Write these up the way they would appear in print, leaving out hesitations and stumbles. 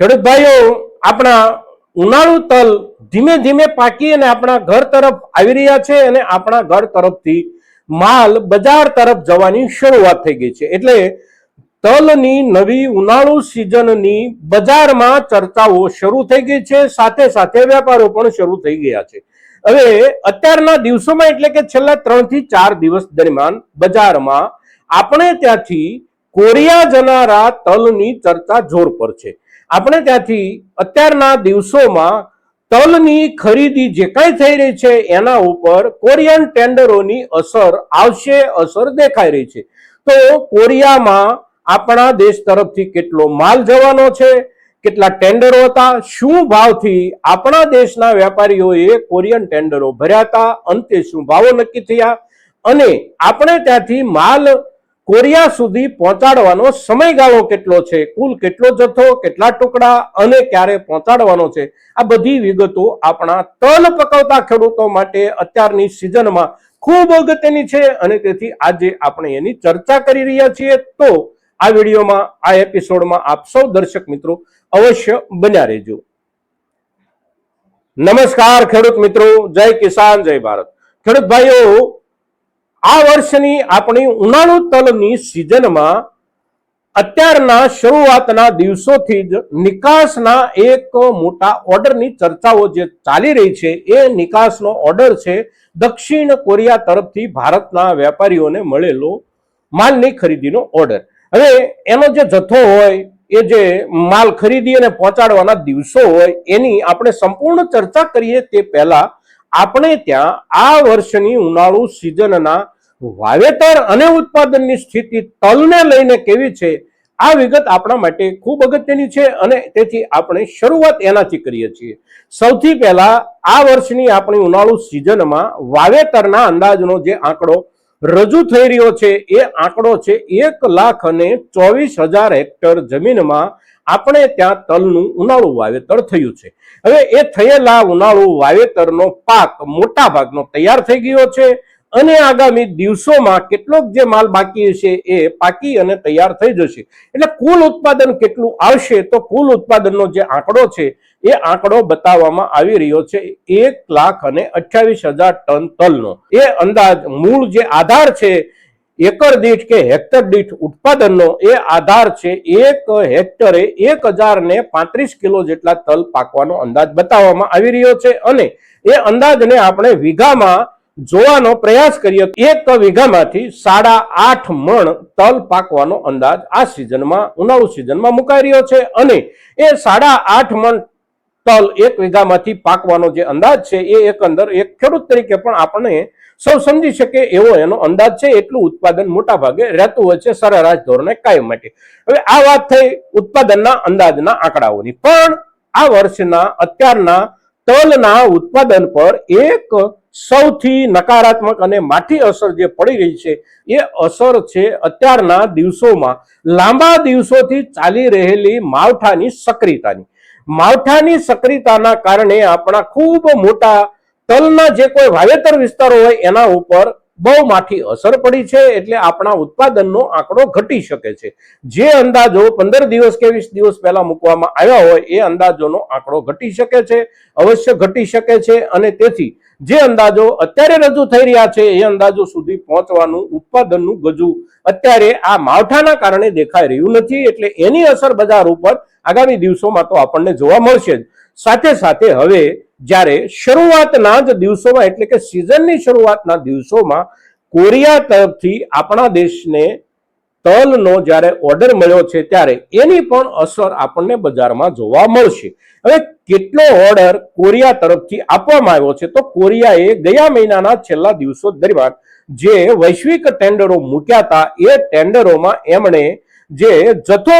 ખેડૂત ભાઈઓ, આપણા ઉનાળુ તલ ધીમે ધીમે પાકી અને આપણા ઘર તરફ આવી રહ્યા છે અને આપણા ઘર તરફથી માલ બજાર તરફ જવાની શરૂઆત થઈ ગઈ છે. એટલે તલની નવી ઉનાળુ સિઝનની બજારમાં ચર્ચાઓ શરૂ થઈ ગઈ છે, સાથે સાથે વેપારો પણ શરૂ થઈ ગયા છે. હવે અત્યારના દિવસોમાં એટલે કે છેલ્લા 3 થી 4 દિવસ દરમિયાન બજારમાં આપણે ત્યાંથી કોરિયા જનારા તલની ચર્ચા જોર પર છે. આપણે ત્યાંથી અત્યારના દિવસોમાં તલની ખરીદી જે કાંઈ થઈ રહી છે એના ઉપર કોરિયન ટેન્ડરોની અસર આવશે, અસર દેખાઈ રહી છે. તો કોરિયામાં આપણા દેશ તરફથી કેટલો માલ જવાનો છે, કેટલા ટેન્ડરો હતા, શું ભાવથી આપણા દેશના વેપારીઓએ કોરિયન ટેન્ડરો ભર્યા હતા, અંતે શું ભાવો નક્કી થયા અને આપણે ત્યાંથી માલ કોરિયા સુધી પહોંચાડવાનો સમયગાળો કેટલો છે, કુલ કેટલો જથ્થો, કેટલા ટુકડા અને ક્યારે પહોંચાડવાનો છે, આ બધી વિગતો આપણા તલ પકવતા ખેડૂતો માટે અત્યારની સિઝનમાં ખૂબ અગત્યની છે અને તેથી આજે આપણે એની ચર્ચા કરી રહ્યા છીએ. તો આ વિડીયોમાં, આ એપિસોડમાં આપ સૌ દર્શક મિત્રો અવશ્ય બન્યા રહેજો. નમસ્કાર ખેડૂત મિત્રો, જય કિસાન, જય ભારત. ખેડૂત ભાઈઓ, આ વર્ષની આપણી ઉનાળુ તલની સિઝનમાં અત્યારના શરૂઆતના દિવસોથી જ નિકાસના એક મોટા ઓર્ડરની ચર્ચાઓ જે ચાલી રહી છે એ નિકાસનો ઓર્ડર છે દક્ષિણ કોરિયા તરફથી ભારતના વેપારીઓને મળેલો માલની ખરીદીનો ઓર્ડર. હવે એનો જે જથ્થો હોય, એ જે માલ ખરીદી અને પહોંચાડવાના દિવસો હોય એની આપણે સંપૂર્ણ ચર્ચા કરીએ તે પહેલા આપણે ત્યાં આ વર્ષની ઉનાળુ સિઝનના વાવેતર અને ઉત્પાદનની સ્થિતિ તલને લઈને કેવી છે આ વિગત આપણા માટે ખૂબ અગત્યની છે અને તેથી આપણે શરૂઆત એનાથી કરીએ છીએ. સૌથી પહેલા આ વર્ષની આપણી ઉનાળુ સિઝનમાં વાવેતરના અંદાજનો જે આંકડો રજૂ થઈ રહ્યો છે એ આંકડો છે 1,24,000 હેક્ટર જમીનમાં આપણે ત્યાં તલનું ઉનાળુ વાવેતર થયું છે. હવે એ થયેલા ઉનાળુ વાવેતરનો પાક મોટા ભાગનો તૈયાર થઈ ગયો છે અને આગામી દિવસોમાં કેટલોક જે માલ બાકી છે એ પાકી અને તૈયાર થઈ જશે. એટલે કુલ ઉત્પાદન કેટલું આવશે, તો કુલ ઉત્પાદનનો જે આંકડો છે એ આંકડો બતાવવામાં આવી રહ્યો છે 1,28,000 ટન તલનો. એ અંદાજ મૂળ જે આધાર છે એકર દીઠ કે હેક્ટર દીઠ ઉત્પાદનનો, એ આધાર છે એક હેક્ટરે 1,035 કિલો જેટલા તલ પાકવાનો અંદાજ બતાવવામાં આવી રહ્યો છે અને એ અંદાજને આપણે વીઘામાં જોવાનો પ્રયાસ કરીએ તો 1 વીઘામાંથી 8.5 મણ તલ પાકવાનો અંદાજ આ સિઝનમાં, ઉનાળુ સિઝનમાં મુકાઈ રહ્યો છે અને એ 8.5 મણ તલ 1 વીઘામાંથી પાકવાનો જે અંદાજ છે એ એકંદર એક ખેડૂત તરીકે પણ આપણે સૌ સમજી શકે એવો એનો અંદાજ છે. એટલું ઉત્પાદન મોટા ભાગે રહેતું હોય છે સરેરાશ ધોરણે કાયમ માટે. હવે આ વાત થઈ ઉત્પાદનના અંદાજના આંકડાઓની, પણ આ વર્ષના અત્યારના તલના ઉત્પાદન પર એક સૌથી નકારાત્મક અને માઠી અસર જે પડી રહી છે એ અસર છે અત્યારના દિવસોમાં લાંબા દિવસોથી ચાલી રહેલી માવઠાની સક્રિયતાની. માવઠાની સક્રિયતાના કારણે આપણા ખૂબ મોટા તલના જે કોઈ વાવેતર વિસ્તારો હોય એના ઉપર બહુ માઠી અસર પડી છે. એટલે આપણા ઉત્પાદનનો આંકડો ઘટી શકે છે. જે અંદાજો 15 દિવસ કે 20 દિવસ પહેલા મૂકવામાં આવ્યા હોય એ અંદાજોનો આંકડો ઘટી શકે છે, અવશ્ય ઘટી શકે છે અને તેથી જે અંદાજો અત્યારે રજૂ થઈ રહ્યા છે એ અંદાજો સુધી પહોંચવાનું ઉત્પાદનનું ગજુ અત્યારે આ માવઠાના કારણે દેખાઈ રહ્યું નથી. એટલે એની અસર બજાર ઉપર આગામી દિવસોમાં તો આપણને જોવા મળશે જ. સાથે સાથે હવે જ્યારે શરૂઆતના જ દિવસોમાં એટલે કે સિઝનની શરૂઆતના દિવસોમાં કોરિયા તરફથી આપણા દેશને તલનો જ્યારે ઓર્ડર મળ્યો છે ત્યારે એની પણ અસર આપણને બજારમાં જોવા મળશે. હવે કેટલો ઓર્ડર કોરિયા તરફથી આપવામાં આવ્યો છે, તો કોરિયાએ ગયા મહિનાના છેલ્લા દિવસો દરમિયાન જે વૈશ્વિક ટેન્ડરો મૂક્યા હતા એ ટેન્ડરોમાં એમણે જે જથ્થો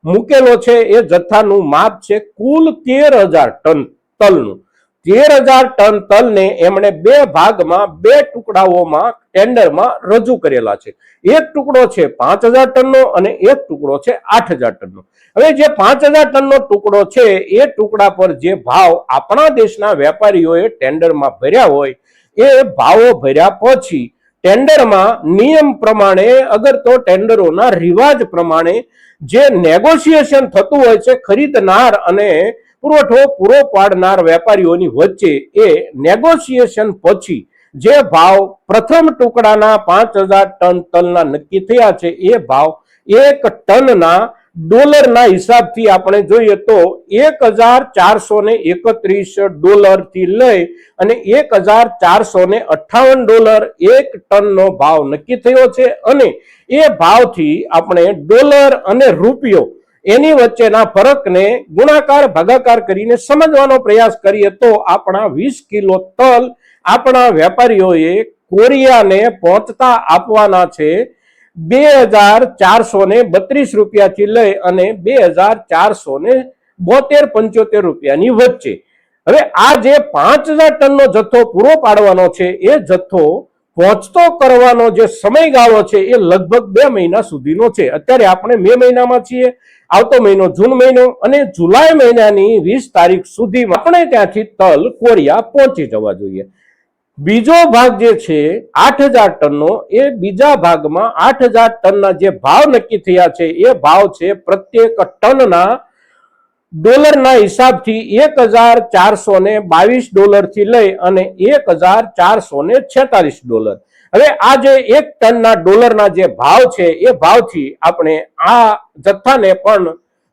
મૂકેલો છે એ જથ્થાનું માપ છે કુલ 13,000 ટન તલનું. 13,000 ટન તલને એમણે 2 ભાગમાં 2 ટુકડાઓમાં ટેન્ડરમાં રજૂ કરેલા છે. એક ટુકડો છે 5,000 ટનનો અને એક ટુકડો છે 8,000 ટનનો. હવે જે 5,000 ટનનો ટુકડો છે એ ટુકડા પર જે ભાવ આપણા દેશના વેપારીઓએ ટેન્ડરમાં ભર્યા હોય એ ભાવો ભર્યા પછી ટેન્ડરમાં નિયમ પ્રમાણે અગર તો ટેન્ડરોના રિવાજ પ્રમાણે જે નેગોશિએશન થતું હોય છે ખરીદનાર અને પુરવઠો પૂરો પાડનાર વેપારીઓની વચ્ચે, એ નેગોશિએશન પછી જે ભાવ પ્રથમ ટુકડાના 5000 ટન તલના નક્કી થયા છે, એ ભાવ એક ટનના ડોલરના હિસાબથી આપણે જોઈએ તો $1431 થી લઈ અને $1458 એક ટનનો ભાવ નક્કી થયો છે. અને એ ભાવથી આપણે ડોલર અને રૂપિયો એની વચ્ચેના ફરકને ગુણાકાર ભાગાકાર કરીને સમજવાનો પ્રયાસ કરીએ તો આપણા 20 કિલો તલ આપણા વેપારીઓએ કોરિયાને પહોંચતા આપવાના છે $2432 થી લઈ અને $2472-75 ની વચ્ચે. હવે આ જે 5000 ટનનો જથ્થો પૂરો પાડવાનો છે, એ જથ્થો પહોંચતો કરવાનો જે સમયગાળો છે એ લગભગ 2 મહિના સુધીનો છે. અત્યારે આપણે મે મહિનામાં છીએ, આવતો મહિનો જૂન મહિનો અને જુલાઈ મહિનાની 20 તારીખ સુધીમાં આપણે ત્યાંથી તલ કોરિયા પહોંચી જવા જોઈએ. બીજો ભાગ જે છે 8000 ટનનો, એ બીજા ભાગમાં 8000 ટનના જે ભાવ નક્કી થયા છે, એ ભાવ છે પ્રત્યેક ટનના ડોલરના હિસાબથી $1422 થી લઈ અને $1446. હવે આ જે એક ટનના ડોલરના જે ભાવ છે, એ ભાવથી આપણે આ જથ્થાને પણ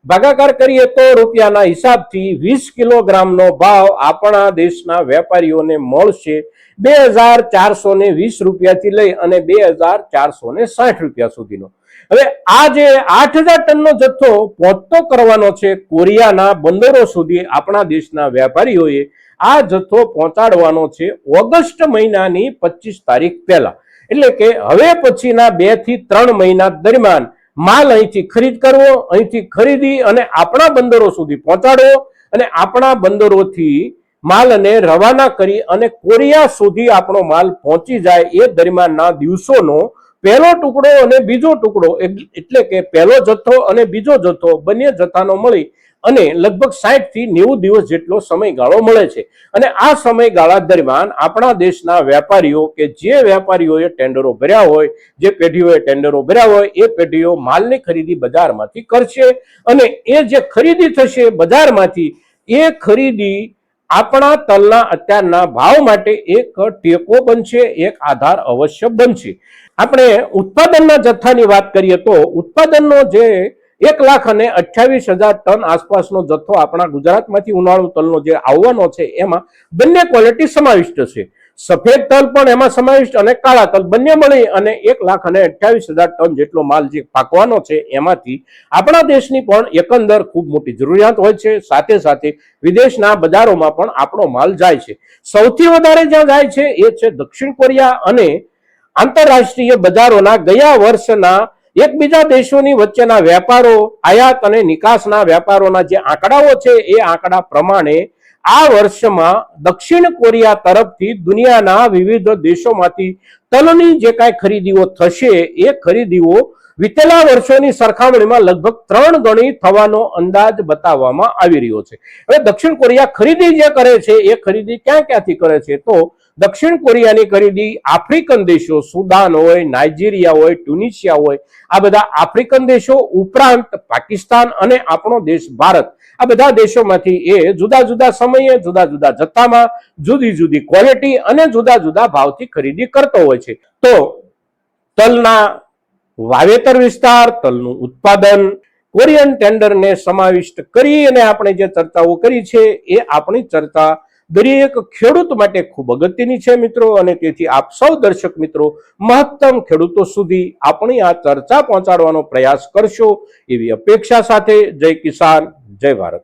ભાગાકાર કરીએ તો રૂપિયાના હિસાબથી 20 કિલોગ્રામનો ભાવ આપણા દેશના વેપારીઓને મળશે $2420 થી લઈ અને $2460 સુધીનો. હવે આ જે 8000 ટનનો જથ્થો પહોંચતો કરવાનો છે કોરિયાના બંદરો સુધી, આપણા દેશના વેપારીઓએ આ જથ્થો પહોંચાડવાનો છે ઓગસ્ટ મહિનાની 25 તારીખ પહેલા. એટલે કે હવે પછીના 2 થી 3 મહિના દરમિયાન માલ અહીંથી ખરીદ કરવો, અહીંથી ખરીદી અને આપણા બંદરો સુધી પહોંચાડવો અને આપણા બંદરોથી માલને રવાના કરી અને કોરિયા સુધી આપણો માલ પહોંચી જાય, એ દરમિયાનના દિવસોનો પહેલો ટુકડો અને બીજો ટુકડો, એટલે કે પહેલો જથ્થો અને બીજો જથ્થો બંને જથ્થાનો મળી અને લગભગ 60 થી 90 દિવસ જેટલો સમયગાળો મળે છે. અને આ સમયગાળા દરમિયાન આપણા દેશના વેપારીઓ કે જે વેપારીઓએ ટેન્ડરો ભર્યા હોય, જે પેઢીઓએ ટેન્ડરો ભર્યા હોય, એ પેઢીઓ માલની ખરીદી બજારમાંથી કરશે અને એ જે ખરીદી થશે બજારમાંથી, એ ખરીદી આપણા તલના અત્યારના ભાવ માટે એક ટેકો બનશે, એક આધાર અવશ્ય બનશે. આપણે ઉત્પાદનના જથ્થાની વાત કરીએ તો ઉત્પાદનનો જે 1,28,000 ટન આસપાસનો જથ્થો આપણા ગુજરાતમાંથી ઉનાળુ તલનો જે આવવાનો છે, એમાં બંને ક્વોલિટી સમાવિષ્ટ છે. સફેદ તલ પણ એમાં સમાવિષ્ટ અને કાળા તલ બંને મળી અને 1,28,000 ટન જેટલો માલ જે પાકવાનો છે, એમાંથી આપણા દેશની પણ એકંદર ખૂબ મોટી જરૂરિયાત હોય છે. સાથે સાથે વિદેશના બજારોમાં પણ આપણો માલ જાય છે. સૌથી વધારે જ્યાં જાય છે એ છે દક્ષિણ કોરિયા અને આંતરરાષ્ટ્રીય બજારોના ગયા વર્ષના એકબીજા દેશોની વચ્ચેના વેપારો, આયાત અને નિકાસના વેપારોના જે આંકડાઓ છે, એ આંકડા પ્રમાણે આ વર્ષમાં દક્ષિણ કોરિયા તરફથી દુનિયાના વિવિધ દેશોમાંથી તલની જે કાંઈ ખરીદીઓ થશે, એ ખરીદીઓ વિતેલા વર્ષોની સરખામણીમાં લગભગ 3 ગણી થવાનો અંદાજ બતાવવામાં આવી રહ્યો છે. હવે દક્ષિણ કોરિયા ખરીદી જે કરે છે, એ ખરીદી ક્યાંથી કરે છે? તો દક્ષિણ કોરિયાની ખરીદી આફ્રિકન દેશો, સુદાન હોય, નાઇજીરિયા હોય, ટ્યુનિશિયા હોય, આ બધા આફ્રિકન દેશો ઉપરાંત પાકિસ્તાન અને આપણો દેશ ભારત, આ બધા દેશોમાંથી એ જુદા જુદા સમયે, જુદા જુદા જથ્થામાં, જુદી જુદી ક્વોલિટી અને જુદા જુદા ભાવથી ખરીદી કરતો હોય છે. તો તલના વાવેતર વિસ્તાર, તલનું ઉત્પાદન, કોરિયન ટેન્ડરને સમાવિષ્ટ કરી અને આપણે જે ચર્ચાઓ કરી છે, એ આપણી ચર્ચા દરેક ખેડૂત માટે ખૂબ અગત્યની છે મિત્રો. અને તેથી આપ સૌ દર્શક મિત્રો મહત્તમ ખેડૂતો સુધી આપણી આ ચર્ચા પહોંચાડવાનો પ્રયાસ કરશો એવી અપેક્ષા સાથે જય કિસાન, જય ભારત.